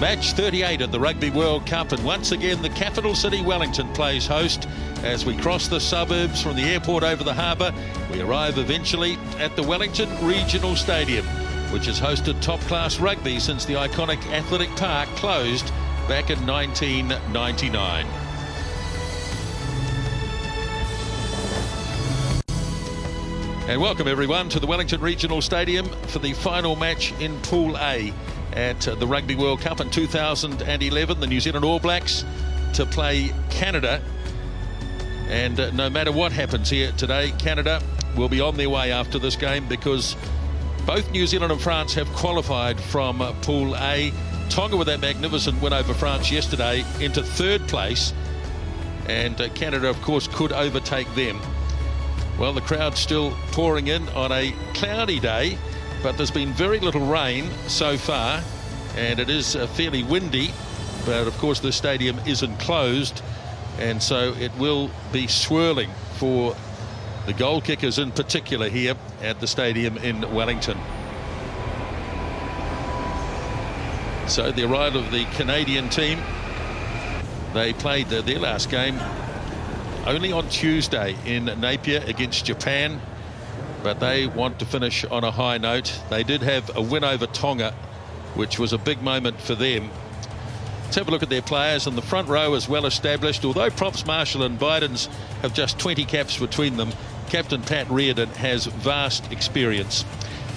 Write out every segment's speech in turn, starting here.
Match 38 at the Rugby World Cup, and once again the capital city Wellington plays host. As we cross the suburbs from the airport over the harbour, we arrive eventually at the Wellington Regional Stadium, which has hosted top-class rugby since the iconic Athletic Park closed back in 1999. And welcome everyone to the Wellington Regional Stadium for the final match in Pool A at the Rugby World Cup in 2011. The New Zealand All Blacks to play Canada. And no matter what happens here today, Canada will be on their way after this game, because both New Zealand and France have qualified from Pool A. Tonga, with that magnificent win over France yesterday, into third place. And Canada, of course, could overtake them. Well, the crowd's still pouring in on a cloudy day, but there's been very little rain so far, and it is fairly windy. But of course the stadium isn't closed, and so it will be swirling for the goal kickers in particular here at the stadium in Wellington. So the arrival of the Canadian team, they played their last game only on Tuesday in Napier against Japan, but they want to finish on a high note. They did have a win over Tonga, which was a big moment for them. Let's have a look at their players. In the front row is well established, although Props Marshall and Bidens have just 20 caps between them. Captain Pat Reardon has vast experience.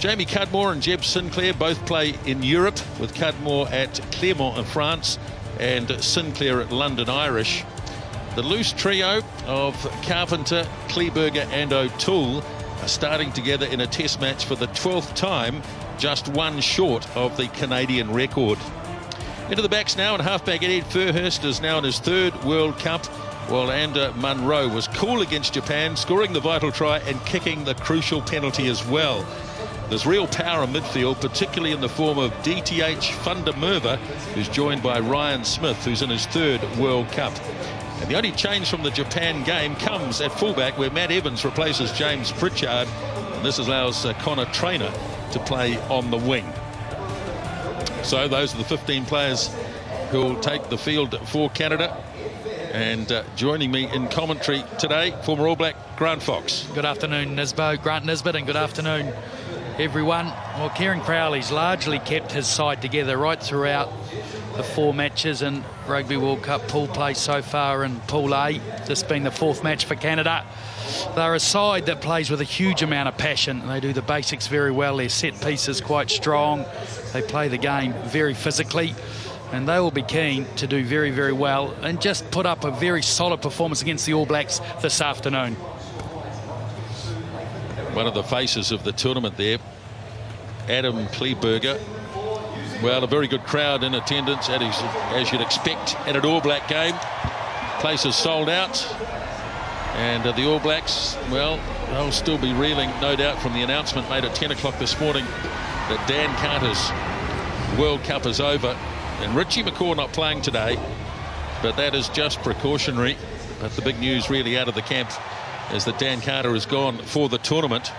Jamie Cudmore and Jeb Sinclair both play in Europe, with Cudmore at Clermont in France and Sinclair at London Irish. The loose trio of Carpenter, Kleberger and O'Toole are starting together in a test match for the 12th time, just one short of the Canadian record. Into the backs now, and halfback Ed Furhurst is now in his third World Cup, while Ander Munro was cool against Japan, scoring the vital try and kicking the crucial penalty as well. There's real power in midfield, particularly in the form of DTH Fundamerva, who's joined by Ryan Smith, who's in his third World Cup. And the only change from the Japan game comes at fullback, where Matt Evans replaces James Pritchard, and this allows Connor Traynor to play on the wing. So those are the 15 players who will take the field for Canada. And joining me in commentary today, former All Black Grant Fox. Good afternoon, Nisbo, Grant Nisbet, and good afternoon, everyone. Well, Kieran Crowley's largely kept his side together right throughout the 4 matches in Rugby World Cup pool play so far in Pool A. This being the 4th match for Canada. They're a side that plays with a huge amount of passion. They do the basics very well. Their set piece is quite strong. They play the game very physically, and they will be keen to do very, very well and just put up a very solid performance against the All Blacks this afternoon. One of the faces of the tournament there, Adam Kleberger. Well, a very good crowd in attendance, as you'd expect at an All Black game. Place is sold out, and the All Blacks, well, they'll still be reeling, no doubt, from the announcement made at 10 o'clock this morning that Dan Carter's World Cup is over, and Richie McCaw not playing today, but that is just precautionary. But the big news really out of the camp is that Dan Carter is gone for the tournament.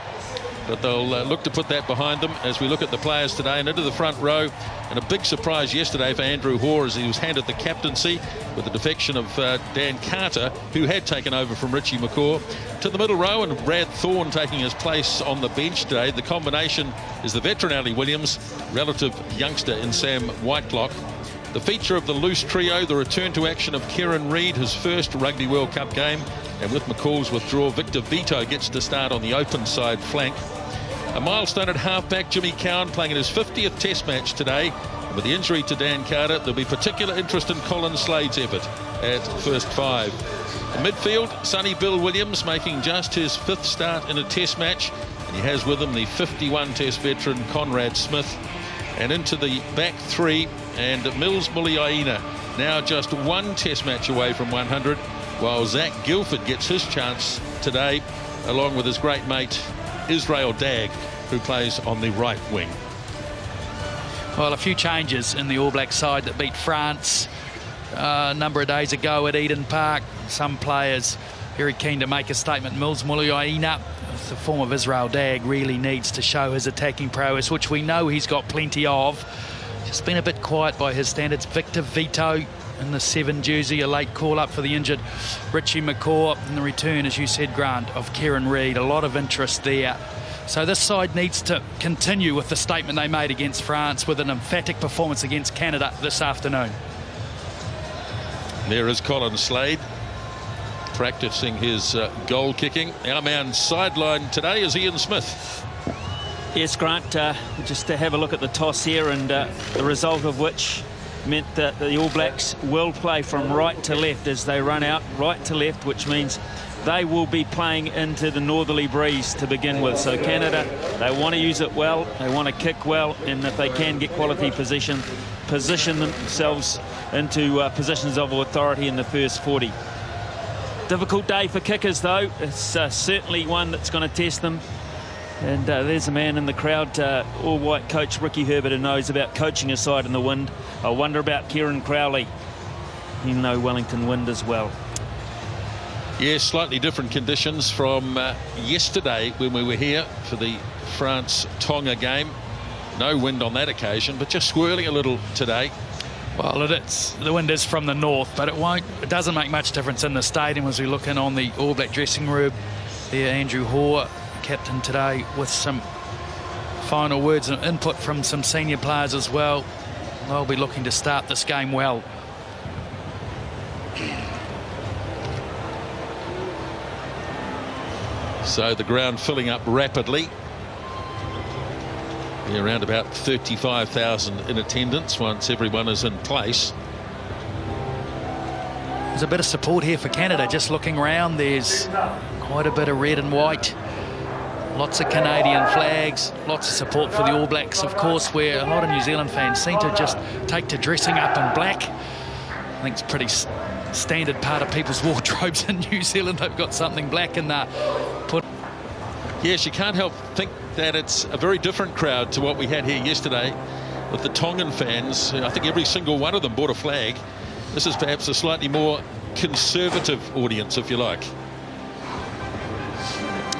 But they'll look to put that behind them as we look at the players today. And into the front row, and a big surprise yesterday for Andrew Hoare as he was handed the captaincy with the defection of Dan Carter, who had taken over from Richie McCaw. To the middle row, and Brad Thorne taking his place on the bench today. The combination is the veteran Ali Williams, relative youngster in Sam Whitelock. The feature of the loose trio, the return to action of Kieran Reid, his first Rugby World Cup game. And with McCall's withdrawal, Victor Vito gets to start on the open side flank. A milestone at halfback, Jimmy Cowan playing in his 50th test match today. And with the injury to Dan Carter, there'll be particular interest in Colin Slade's effort at first 5. In midfield, Sonny Bill Williams making just his 5th start in a test match. And he has with him the 51 test veteran Conrad Smith. And into the back 3, and Mills Muliaina now just 1 test match away from 100, while Zach Guilford gets his chance today, along with his great mate Israel Dagg, who plays on the right wing. Well, a few changes in the All Black side that beat France a number of days ago at Eden Park. Some players very keen to make a statement. Mills Muliaina, the form of Israel Dagg, really needs to show his attacking prowess, which we know he's got plenty of. just been a bit quiet by his standards. Victor Vito in the 7 jersey, a late call-up for the injured Richie McCaw. And the return, as you said, Grant, of Kieran Reid. A lot of interest there. So this side needs to continue with the statement they made against France with an emphatic performance against Canada this afternoon. There is Colin Slade practicing his goal kicking. Our man sidelined today is Ian Smith. Yes, Grant, just to have a look at the toss here, and the result of which meant that the All Blacks will play from right to left as they run out right to left, which means they will be playing into the northerly breeze to begin with. So Canada, they want to use it well, they want to kick well, and if they can get quality position themselves into positions of authority in the first 40. Difficult day for kickers, though. It's certainly one that's going to test them. And there's a man in the crowd, all-white coach Ricky Herbert, who knows about coaching a side in the wind. I wonder about Kieran Crowley. You know Wellington wind as well. Yes, slightly different conditions from yesterday when we were here for the France-Tonga game. No wind on that occasion, but just swirling a little today. Well, the wind is from the north, but it doesn't make much difference in the stadium as we look in on the All Black dressing room. There, Andrew Hoare, captain today, with some final words and input from some senior players as well. They'll be looking to start this game well. So the ground filling up rapidly. Around about 35,000 in attendance once everyone is in place. There's a bit of support here for Canada. Just looking around, there's quite a bit of red and white. Lots of Canadian flags, lots of support for the All Blacks, of course, where a lot of New Zealand fans seem to just take to dressing up in black. I think it's pretty standard part of people's wardrobes in New Zealand. They've got something black in there. Yes, you can't help think that it's a very different crowd to what we had here yesterday with the Tongan fans. I think every single one of them bought a flag. This is perhaps a slightly more conservative audience, if you like.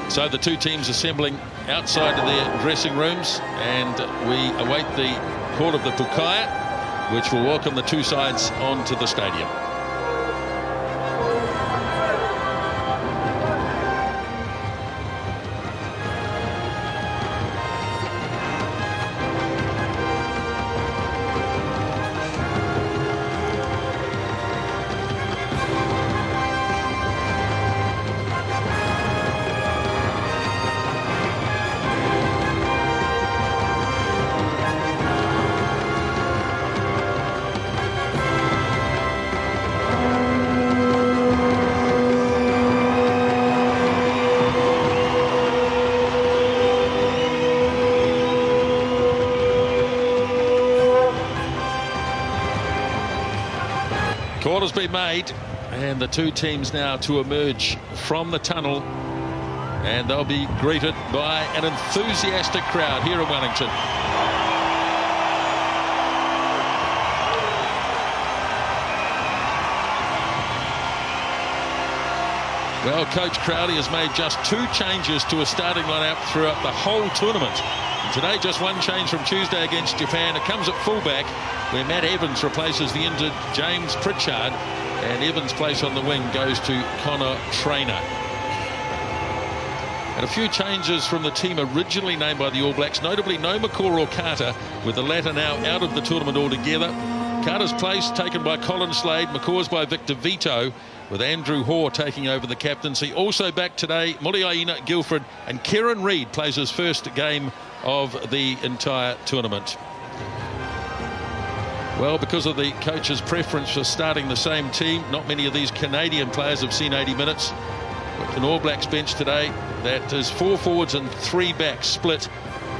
So the two teams assembling outside of their dressing rooms, and we await the call of the Pukaya, which will welcome the two sides onto the stadium. Call has been made, and the two teams now to emerge from the tunnel, and they'll be greeted by an enthusiastic crowd here in Wellington. Well, Coach Crowley has made just 2 changes to a starting lineup throughout the whole tournament. And today, just 1 change from Tuesday against Japan. It comes at fullback, where Matt Evans replaces the injured James Pritchard, and Evans' place on the wing goes to Connor Traynor. And a few changes from the team originally named by the All Blacks, notably no McCaw or Carter, with the latter now out of the tournament altogether. Carter's place taken by Colin Slade, McCaw's by Victor Vito, with Andrew Hoare taking over the captaincy. Also back today, Muliaina Guilford, and Kieran Reid plays his first game of the entire tournament. Well, because of the coach's preference for starting the same team, not many of these Canadian players have seen 80 minutes. With an All Blacks bench today that is 4 forwards and 3 backs split.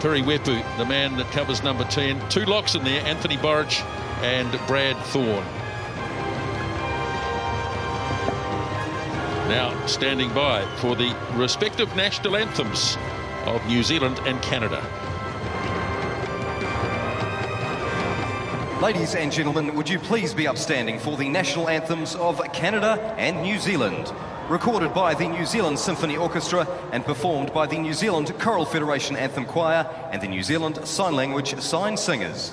Piri Wepu, the man that covers number 10. 2 locks in there, Anthony Borich and Brad Thorne. Now standing by for the respective national anthems of New Zealand and Canada. Ladies and gentlemen, would you please be upstanding for the national anthems of Canada and New Zealand, recorded by the New Zealand Symphony Orchestra and performed by the New Zealand Choral Federation Anthem Choir and the New Zealand Sign Language Sign Singers.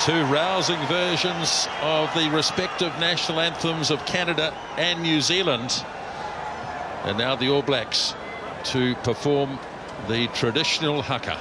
Two rousing versions of the respective national anthems of Canada and New Zealand. And now the All Blacks to perform the traditional haka.